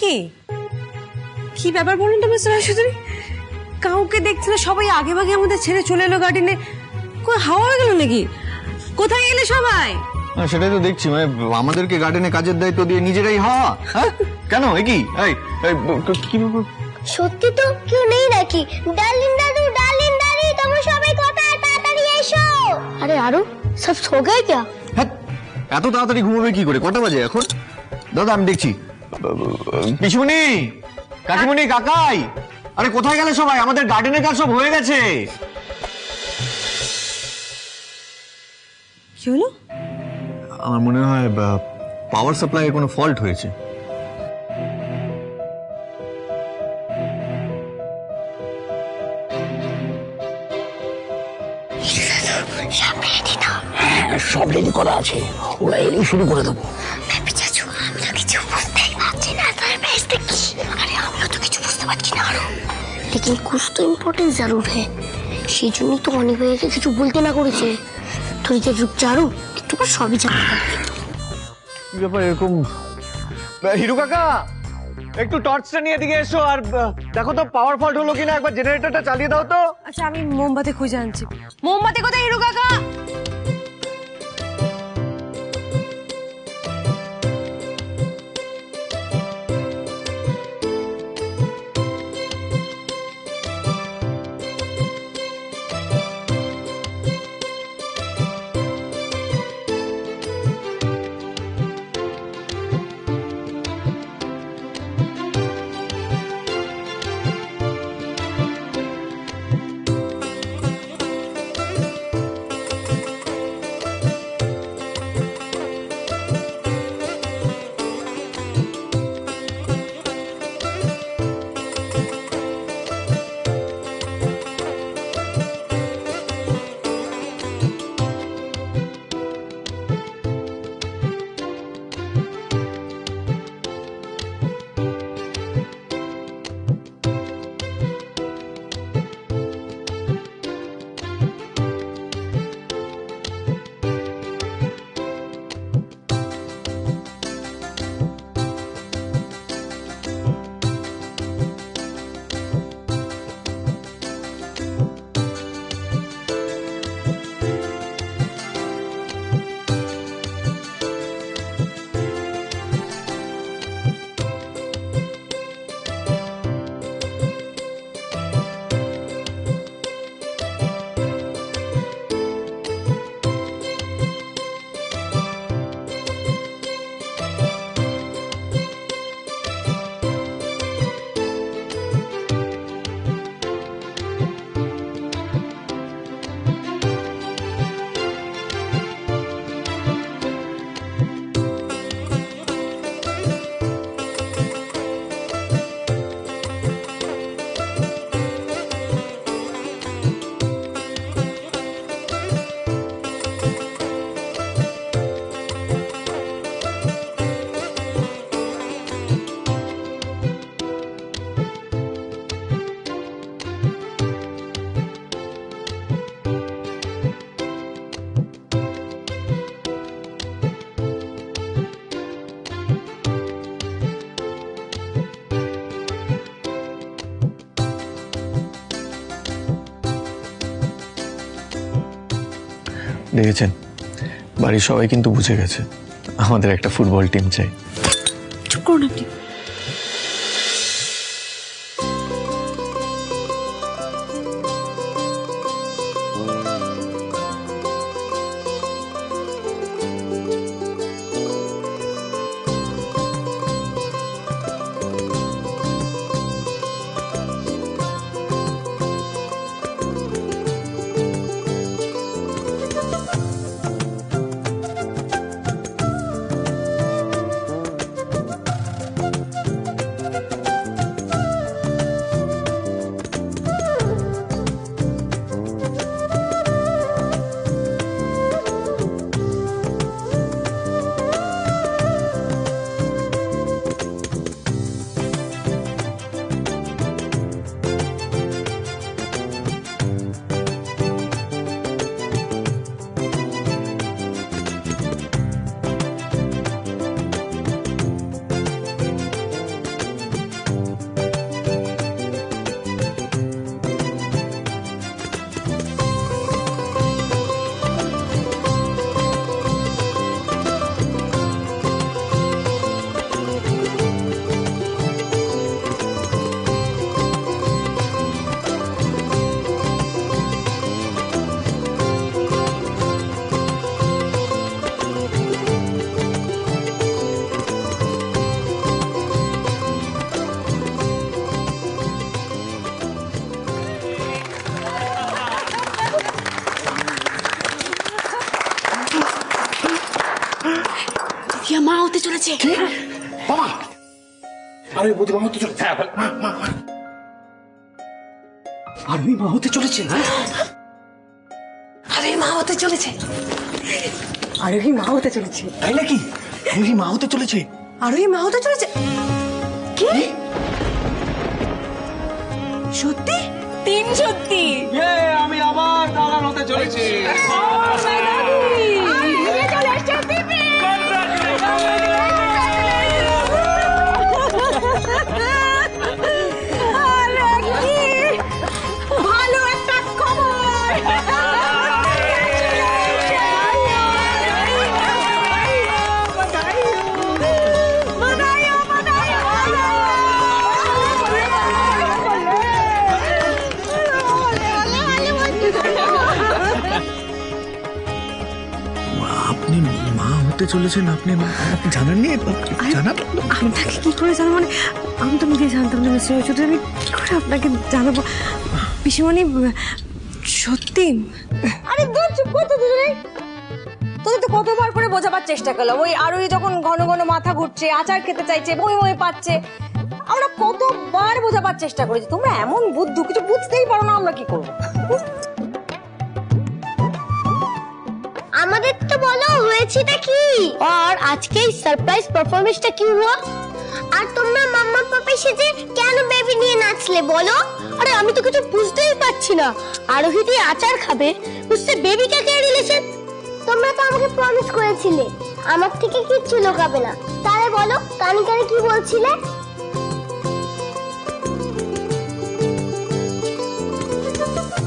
কি কি ব্যাপার বলুন তো মিস্টার রায়চৌধুরী? কাউকে দেখছি না, সবাই আগে ভাগে আমাদের ছেড়ে চলে এলো গার্ডেনে। কই হাওয়া হয়ে গেল নাকি? কোথায় গেলে সবাই? সেটাই তো দেখছি, মানে আমাদেরকে গার্ডেনে কাজের দায়িত্ব দিয়ে নিজেরাই হাওয়া। কেন কি কি সত্যি তো কেউ নেই নাকি? ডার্লিং দাদু তোমরা সবাই কোথায়? তাড়াতাড়ি এসো। আরে আরো সব সো গয়ে क्या? এত তাড়াতাড়ি ঘুমাবে কি করে? কটা বাজে এখন? দাদা আমি দেখছি। পিসুমণি, কাকিমণি, কাকাই, আরে কোথায় গেলে সবাই? আমাদের গার্ডেনের কাজ সব হয়ে গেছে। কি হলো? আমার মনে হয় পাওয়ার সাপ্লাইয়ে কোনো ফল্ট হয়েছে। সব রেডি করা আছে, ওরা এলেই শুরু করে দেবো। আমরা কিছু বুঝতেই পারছি না তার বেস্টে কি। আরে আমিও তো কিছু বুঝতে পারছি না আরো। लेकिन कुछ तो इम्पोर्टेंट जरूर है। সেই জন্যই তো অনেক ভাইয়াকে কিছু বলতে না করেছে। তুই যে রূপ চারু একটু পর সবই জানতে পারবি। কি ব্যাপার এরকম? হিরু কাকা, একটু টর্চটা নিয়ে এদিকে এসো আর দেখো তো পাওয়ার ফল্ট হলো কিনা। একবার জেনারেটরটা চালিয়ে দাও তো। আচ্ছা আমি মোমবাতি খুঁজে আনছি। মোমবাতি কোথায় হিরু কাকা? দেখেছেন, বাড়ির সবাই কিন্তু বুঝে গেছে আমাদের একটা ফুটবল টিম চাই। চুপ করুন আপনি। চলেছে। বাবা আরে বৌদি মা হতে চলেছে। আরে মা হতে চলেছে। আরে মা হতে চলেছে, আরোহী মা হতে চলেছে, তাই নাকি? আরে মা হতে চলেছে। আরোহী মা হতে চলেছে। কি সত্যি? তিন সত্যি? আমি আবার দালাল হতে চলেছি। ভালো একটা খবর। আপনি মা হতে চলেছেন? আপনি জানাননি? জানাবো আপনাকে কি করে জানাবো? মানে আমি তো নিজে জানতাম না মিস্টার চৌধুরী, আমি কি করে আপনাকে জানাবো? পিসিমণি সত্যি? আরে দূর চুপ কর তো দুজনেই। তোদের তো কতবার করে বোঝাবার চেষ্টা করলাম, ওই আরোই যখন ঘন ঘন মাথা ঘুরছে, আচার খেতে চাইছে, বই বই পাচ্ছে, আমরা কতবার বোঝাবার চেষ্টা করেছি, তোমরা এমন বুদ্ধু, কিছু বুঝতেই পারো না, আমরা কি করবো? আমাদের তো বলো হয়েছেটা কি, আর আজকে এই সারপ্রাইজ পারফরম্যান্সটা কি হলো? আর তোমরা মাম্মা পাপা সেজে কেন বেবি নিয়ে নাচলে বলো? আরে আমি তো কিছু বুঝতেই পারছি না। আরোহী দিয়ে আচার খাবে, বুঝতে বেবিটা কে রিলেশন? তোমরা তো আমাকে প্রমিস করেছিলে আমার থেকে কিচ্ছু লুকাবে না, তাহলে বলো কানে কানে কি বলছিলে?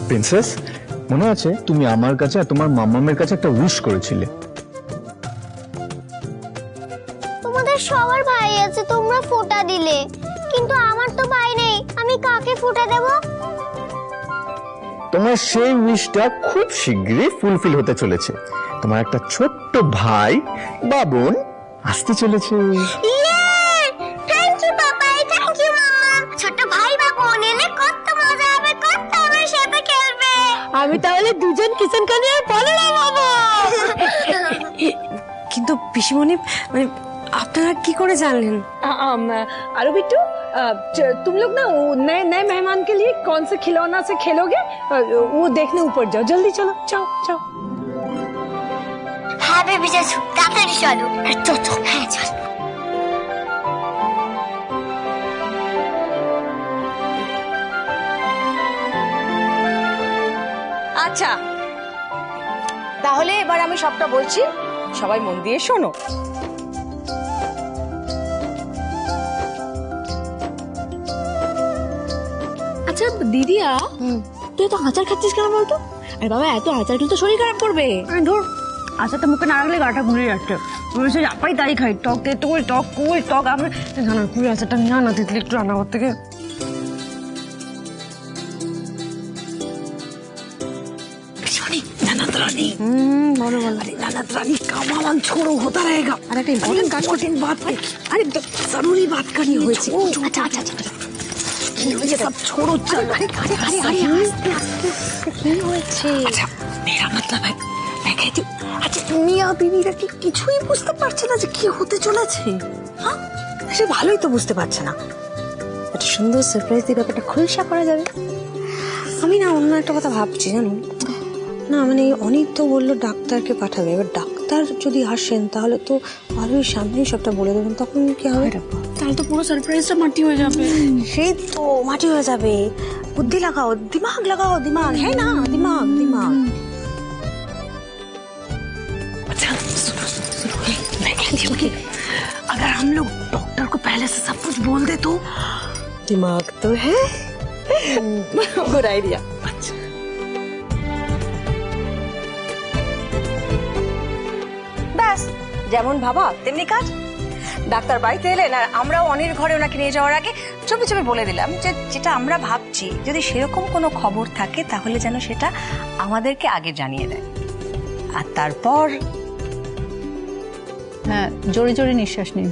প্রিন্সেস, মনে আছে তুমি আমার কাছে আর তোমার মাম্মামের কাছে একটা উইশ করেছিলে? তোমাদের সবার ভাই আছে, তোমরা ফোঁটা দিলে, কিন্তু আমার তো ভাই নেই, আমি কাকে ফোঁটা দেব? তোমার সেই উইশটা খুব শীঘ্রই ফুলফিল হতে চলেছে। তোমার একটা ছোট্ট ভাই বা বোন আসতে চলেছে। Thank you papa, thank you mamma. ছোট ভাই বা বোন এলে কত মজা হবে, কত আমার সাথে খেলবে। আমি তাহলে দুজন কিচেন কানিয়ার পালনা বাবা। কিন্তু পিসিমণি, মানে আপনারা কি করে জানলেন? आरो बिट्टू, तुम लोग ना नए नए मेहमान के लिए कौन से खिलौना से खेलोगे, वो देखने ऊपर जाओ, जल्दी चलो, जाओ जाओ। হ্যাঁ বেবি যাচ্ছ, তাড়াতাড়ি চলো। চলো, হ্যাঁ চল। আচ্ছা, তাহলে এবার আমি সবটা বলছি, সবাই মন দিয়ে শোনো। আচ্ছা দিদিয়া, তুই তো আচার খাচ্ছিস কেন বলতো? আরে বাবা, এত আচার খেলে তো শরীর খারাপ করবে। ধর, আচারটা মুখে না রাখলে গাটা ঘুরে যাচ্ছে। সে আপাই তাই খাই, টক তেঁতুল, টক কুল, টক আমি জানার কুড়ি আচারটা নিয়ে আনা দিতলি একটু রান্নাঘর থেকে। বলো বলো। अरे ननद रानी का मामन छोड़ो, होता रहेगा। আর একটা ইম্পর্টেন্ট কাজ করতে बात, अरे जरूरी बात करनी है। আচ্ছা আচ্ছা আচ্ছা, ये सब छोड़ो, चल। अरे अरे अरे अरे কি হয়েছে? अच्छा, मेरा मतलब है, मैं कहती हूँ, আচ্ছা মিয়া বিবিরা কি কিছুই বুঝতে পারছে না যে কি হতে চলেছে? হ্যাঁ, সে ভালোই তো বুঝতে পারছে না। একটা সুন্দর সারপ্রাইজ দিয়ে ব্যাপারটা খোলসা করা যাবে। আমি না অন্য একটা কথা ভাবছি, জানো না, মানে অনেক তো বললো ডাক্তারকে পাঠাবে। এবার ডাক্তার যদি আসেন তাহলে তো ভালোই সামনেই সবটা বলে দেবেন, তখন কি হবে? তাহলে তো পুরো সারপ্রাইজটা মাটি হয়ে যাবে। সেই তো মাটি হয়ে যাবে। বুদ্ধি লাগাও, দিমাগ লাগাও, দিমাগ, হ্যাঁ না, দিমাগ দিমাগ। अच्छा सुनो सुनो, मैं कहती हूँ कि अगर हम लोग डॉक्टर को पहले से सब कुछ बोल दे तो? दिमाग तो है। Good idea. अच्छा, ব্যাস, যেমন ভাবা তেমনি কাজ। ডাক্তার বাড়িতে এলেন আর আমরাও অনির ঘরে ওনাকে নিয়ে যাওয়ার আগে চুপি চুপি বলে দিলাম যে যেটা আমরা ভাবছি, যদি সেরকম কোনো খবর থাকে তাহলে যেন সেটা আমাদেরকে আগে জানিয়ে দেয়। আর তারপর হ্যাঁ, জোরে জোরে নিঃশ্বাস নিন।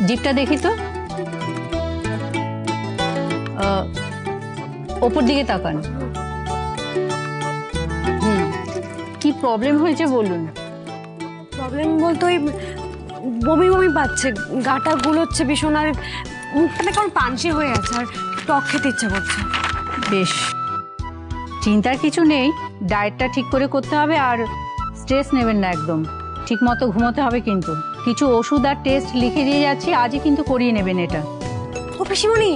জিভটা দেখি তো। ওপর দিকে তাকান। কি প্রবলেম হয়েছে বলুন। প্রবলেম বলতে ওই বমি বমি পাচ্ছে, গাটা গুলোচ্ছে ভীষণ, আর মুখটা না কেমন পানসে হয়ে আছে, আর টক খেতে ইচ্ছা করছে। বেশ, চিন্তার কিছু নেই, ডায়েটটা ঠিক করে করতে হবে আর স্ট্রেস নেবেন না একদম। ঠিক মতো ঘুমোতে হবে কিন্তু। কিছু ওষুধ আর টেস্ট লিখে দিয়ে যাচ্ছি, আজই কিন্তু করিয়ে নেবেন এটা। ও পিসিমণি,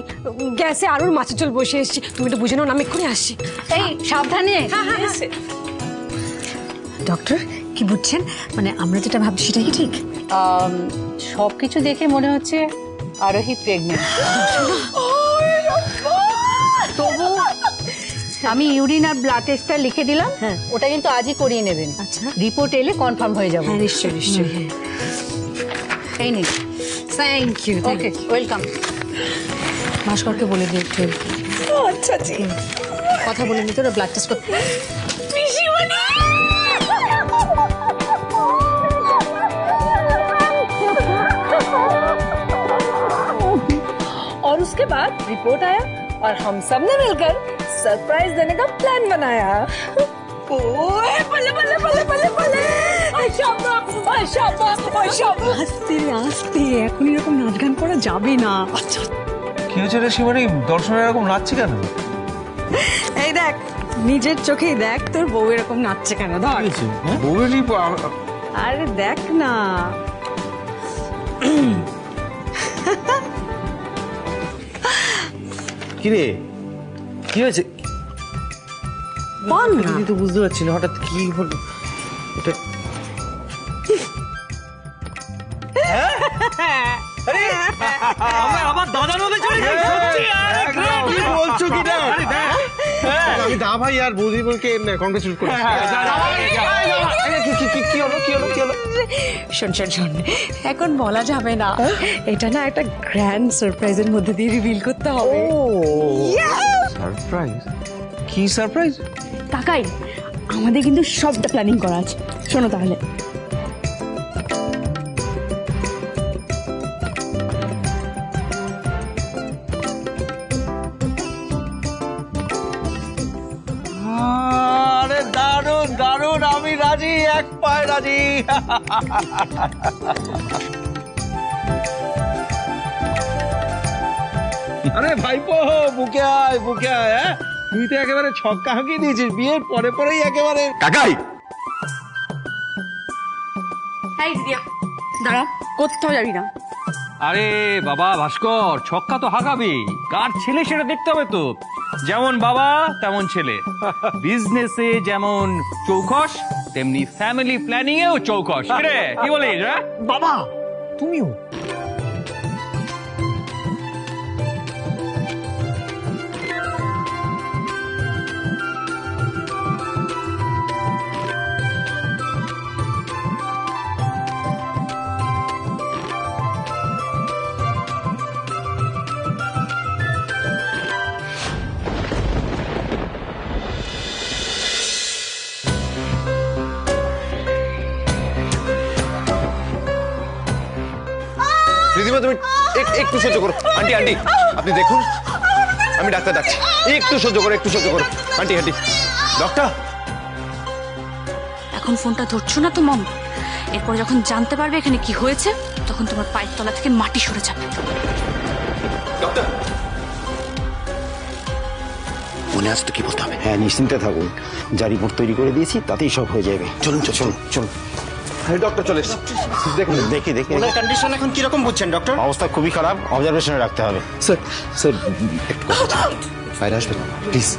গ্যাসে আরুর মাছের ঝোল বসে এসেছি, তুমি একটু বুঝে নাও, আমি এক্ষুনি আসছি। এই সাবধানে। ডক্টর কি বুঝছেন, মানে আমরা যেটা ভাবছি সেটা কি ঠিক? সব কিছু দেখে মনে হচ্ছে আরোহী প্রেগনেন্ট। তবু আমি ইউরিন আর ব্লাড টেস্টটা লিখে দিলাম, ওটা কিন্তু আজই করিয়ে নেবেন। আচ্ছা। রিপোর্ট এলে কনফার্ম হয়ে যাবে। হ্যাঁ নিশ্চয়ই নিশ্চয়ই। এই নিন। Thank you. Okay, welcome. ভাস্করকে বলে দিই একটু আচ্ছা জি। কথা বলে নিতে, ওরা ব্লাড টেস্ট করতে। और उसके बाद रिपोर्ट आया और हम सब ने मिलकर सरप्राइज देने का प्लान बनाया। ओए बल्ले बल्ले बल्ले बल्ले बल्ले, शाबाश शाबाश शाबाश। আস্তে আস্তে, এখন এরকম নাচ গান করা যাবে না। আচ্ছা কি হয়েছে রে শিবানী, দর্শনের এরকম নাচছে কেন? এই দেখ, নিজের চোখেই দেখ তোর বউ এরকম নাচছে কেন। ধর, বউয়েরই আরে দেখ না। কি রে, কি হয়েছে? বল না। আমি তো বুঝতে পারছি না হঠাৎ কি হলো এটা। আমার দাদার মধ্যে চলে যাই সত্যি। কি বলছো কি না? আমি দা ভাই আর বৌদি বলকে কংগ্রেচুলেট করছি। কি হলো কি হলো কি হলো? শোন শোন শোন, এখন বলা যাবে না, এটা না একটা গ্র্যান্ড সারপ্রাইজের মধ্যে দিয়ে রিভিল করতে হবে। সারপ্রাইজ? কি সারপ্রাইজ? কাকাই, আমাদের কিন্তু সবটা প্ল্যানিং করা আছে, শোনো তাহলে। আরে দারুণ দারুণ, আমি রাজি, এক পায়ে রাজি। আরে ভাইপো, বুকে আয় বুকে আয়। হ্যাঁ, তুই তো একেবারে ছক্কা হাঁকিয়ে দিয়েছিস বিয়ের পরে পরেই একেবারে। কাকাই, এই দিদিয়া দাঁড়া, কোথাও যাবি না। আরে বাবা ভাস্কর, ছক্কা তো হাঁকাবি, কার ছেলে সেটা দেখতে হবে তো। যেমন বাবা তেমন ছেলে, বিজনেসে যেমন চৌখস তেমনি ফ্যামিলি প্ল্যানিং এও চৌখস। রে কি বলিস? বাবা তুমিও? রিদিমা তুমি একটু সহ্য করো। আন্টি আন্টি আপনি দেখুন, আমি ডাক্তার ডাকছি। একটু সহ্য করো, একটু সহ্য করো। Aunty aunty, doctor. এখন ফোনটা ধরছো না তো মম, এরপর যখন জানতে পারবে এখানে কি হয়েছে তখন তোমার পায়ের তলা থেকে মাটি সরে যাবে। ডক্টর, মনে আছে তো কি বলতে হবে? হ্যাঁ নিশ্চিন্তে থাকুন, যা রিপোর্ট তৈরি করে দিয়েছি তাতেই সব হয়ে যাবে। চলুন চলুন চলুন। ডক্টর চলে এসেছি, দেখুন। দেখি দেখি। ওনার কন্ডিশন এখন কিরকম বুঝছেন ডক্টর? অবস্থা খুবই খারাপ, অবজারভেশনে রাখতে হবে। স্যার স্যার একটু বাইরে আসবেন প্লিজ।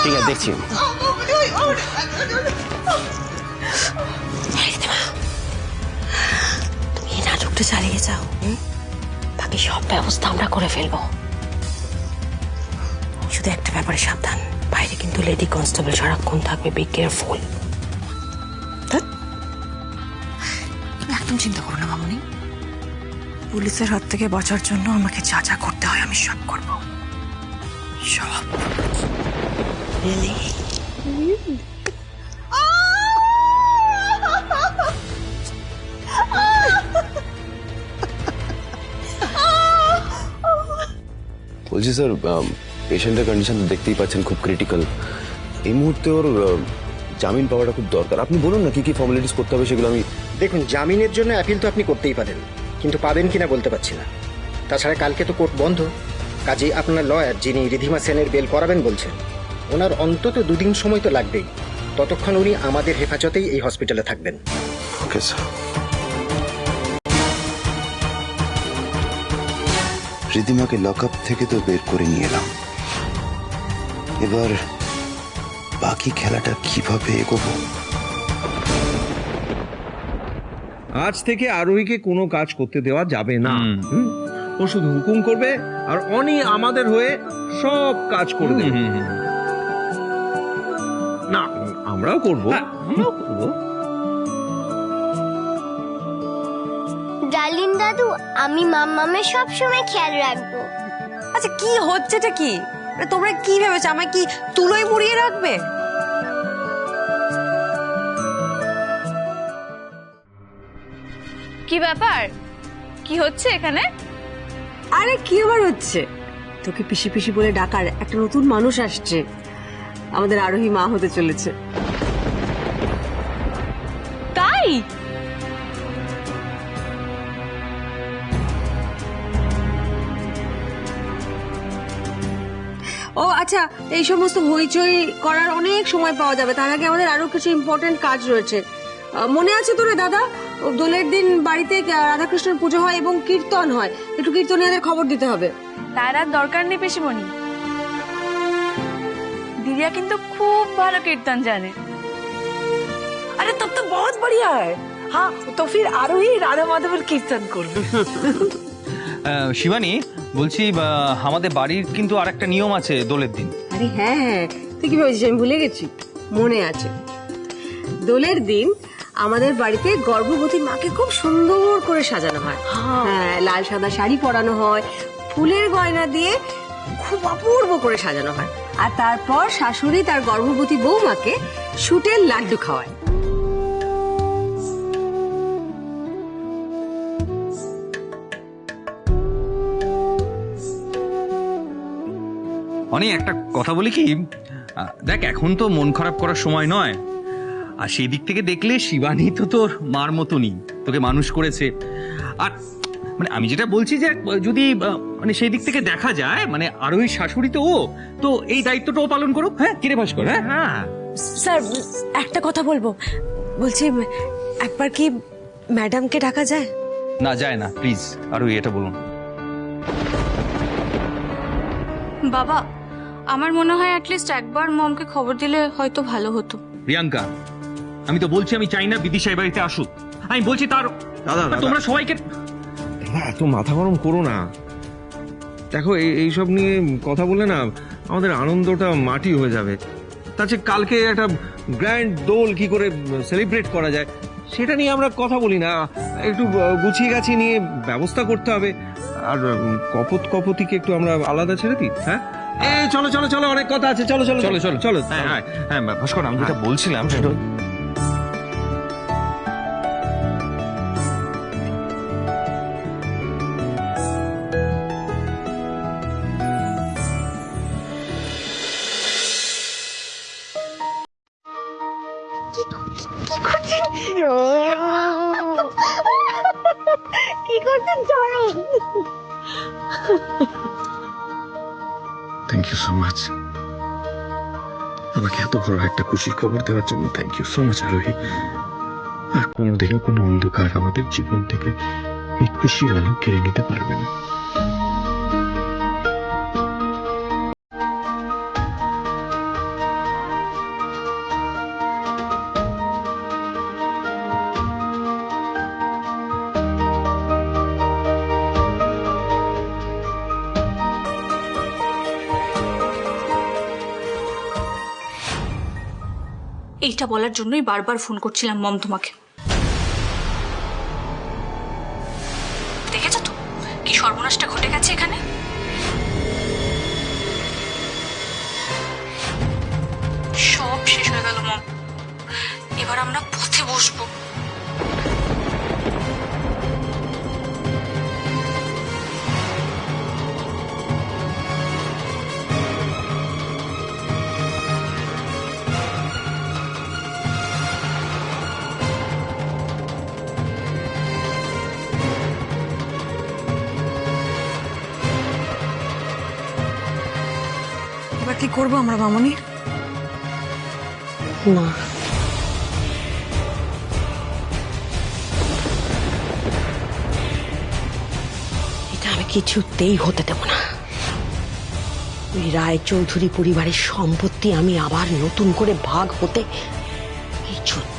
ঠিক আছে দেখছি। তুমি এই নাটকটা চালিয়ে যাও, বাকি সব ব্যবস্থা আমরা করে ফেলবো। শুধু একটা ব্যাপারে সাবধান, বাইরে কিন্তু লেডি কনস্টেবল সারাক্ষণ থাকবে, বি কেয়ারফুল। একদম চিন্তা করো না মামুনি, পুলিশের হাত থেকে বাঁচার জন্য আমাকে যা যা করতে হয় আমি সব করব, সব। বলছি স্যার, পেশেন্টের কন্ডিশন তো দেখতেই পাচ্ছেন খুব ক্রিটিক্যাল। এই মুহূর্তে ওর জামিন পাওয়াটা খুব দরকার। আপনি বলুন না কি কি ফর্মালিটিস করতে হবে সেগুলো আমি। দেখুন, জামিনের জন্য অ্যাপিল তো আপনি করতেই পারেন, কিন্তু পাবেন কিনা বলতে পারছি না। তাছাড়া কালকে তো কোর্ট বন্ধ, কাজেই আপনার লয়ার যিনি রিধিমা সেনের বেল করাবেন বলছেন, ওনার অন্তত 2 দিন সময় তো লাগবেই। ততক্ষণ উনি আমাদের হেফাজতেই এই হসপিটালে থাকবেন। Okay sir. রিধিমাকে লকআপ থেকে তো বের করে নিয়ে এলাম, এবার বাকি খেলাটা কিভাবে এগোবো? আজ থেকে আরোহীকে কোনো কাজ করতে দেওয়া যাবে না। ও শুধু হুকুম করবে আর অনি আমাদের হয়ে সব কাজ করে দেবে। না, আমরাও করবো। ডালিম দাদু, আমি মাম্মামের সব সময় খেয়াল রাখবো। আচ্ছা, কি হচ্ছেটা কি? তোমরা কি ভেবেছো আমায় কি তুলোয় মুড়িয়ে রাখবে? কি ব্যাপার, কি হচ্ছে এখানে? আরে কি আবার হচ্ছে? তোকে পিসি পিসি বলে ডাকার একটা নতুন মানুষ আসছে, আমাদের আরোহী মা হতে চলেছে। তাই? ও আচ্ছা, এই সমস্ত হইচই করার অনেক সময় পাওয়া যাবে, তার আগে আমাদের আরো কিছু ইম্পর্টেন্ট কাজ রয়েছে। মনে আছে তো রে দাদা, দোলের দিন বাড়িতে রাধাকৃষ্ণের পুজো হয় এবং কীর্তন হয়, একটু কীর্তনীয়াদের খবর দিতে হবে। তার আর দরকার নেই পিসিমণি, দিদিয়া কিন্তু খুব ভালো কীর্তন জানে। अरे तब तो बहुत बढ़िया है। हाँ, तो फिर आरोही राधा माधव कीर्तन করবে। শিবানী, বলছি আমাদের বাড়ির কিন্তু আর একটা নিয়ম আছে দোলের দিন। আরে হ্যাঁ হ্যাঁ, তুই কি ভেবেছিস আমি ভুলে গেছি? মনে আছে, দোলের দিন আমাদের বাড়িতে গর্ভবতী মাকে খুব সুন্দর করে সাজানো হয়। হ্যাঁ, লাল সাদা শাড়ি পরানো হয়, ফুলের গয়না দিয়ে খুব অপূর্ব করে সাজানো হয়, আর তারপর শাশুড়ি তার গর্ভবতী বৌমাকে শুটের লাড্ডু খাওয়ায়। অনেক একটা কথা বলি কি, দেখ এখন তো মন খারাপ করার সময় নয়, আর সেই দিক থেকে দেখলে শিবানী তো তোর মার মতনই তোকে মানুষ করেছে। আর মানে আমি যেটা বলছি যে যদি মানে সেই দিক থেকে দেখা যায়, মানে আরোহী শাশুড়ি তো ও, তো এই দায়িত্বটা ও পালন করুক। হ্যাঁ, কিরে ভাস্কর? হ্যাঁ হ্যাঁ স্যার, একটা কথা বলবো, বলছি একবার কি ম্যাডামকে ডাকা যায়? না, যায় না, প্লিজ আরোহী এটা বলুন। বাবা, আমার মনে হয় অ্যাটলিস্ট একবার মমকে খবর দিলে হয়তো ভালো হতো। প্রিয়াঙ্কা, আমি তো বলছি আমি চাই না বিদিশা এই বাড়িতে আসুক। আমি বলছি তার দাদা, তোমরা সবাইকে এত মাথা গরম করো না। দেখো, এইসব নিয়ে কথা বলে না আমাদের আনন্দটা মাটি হয়ে যাবে। তাছাড়া কালকে একটা গ্র্যান্ড দোল কি করে সেলিব্রেট করা যায় সেটা নিয়ে আমরা কথা বলি না, একটু গুছিয়ে গাছিয়ে নিয়ে ব্যবস্থা করতে হবে। আর কপতিকে একটু আমরা আলাদা ছেড়ে দিই। হ্যাঁ, চলো চলো চলো, অনেক কথা আছে, চলো চলো চলো চলো চলো। হ্যাঁ হ্যাঁ হ্যাঁ ভাস্কর, আমি যেটা বলছিলাম সেটা কি করছেন? চলো। থ্যাংক ইউ সো মাচ, আমাকে এত বড় একটা খুশির খবর দেওয়ার জন্য থ্যাংক ইউ সো মাচ আরোহী। আর কোনোদিনও কোনো অন্ধকার আমাদের জীবন থেকে এই খুশির আলো কেড়ে নিতে পারবে না। এইটা বলার জন্যই বারবার ফোন করছিলাম মম তোমাকে। দেখেছো তো কি সর্বনাশটা ঘটে গেছে এখানে। সব শেষ হয়ে গেল মম, এবার আমরা পথে বসবো। এবার কি করবো আমরা মামনি? না, এটা আমি কিছুতেই হতে দেব না। ওই রায়চৌধুরী পরিবারের সম্পত্তি আমি আবার নতুন করে ভাগ হতে কিছুতে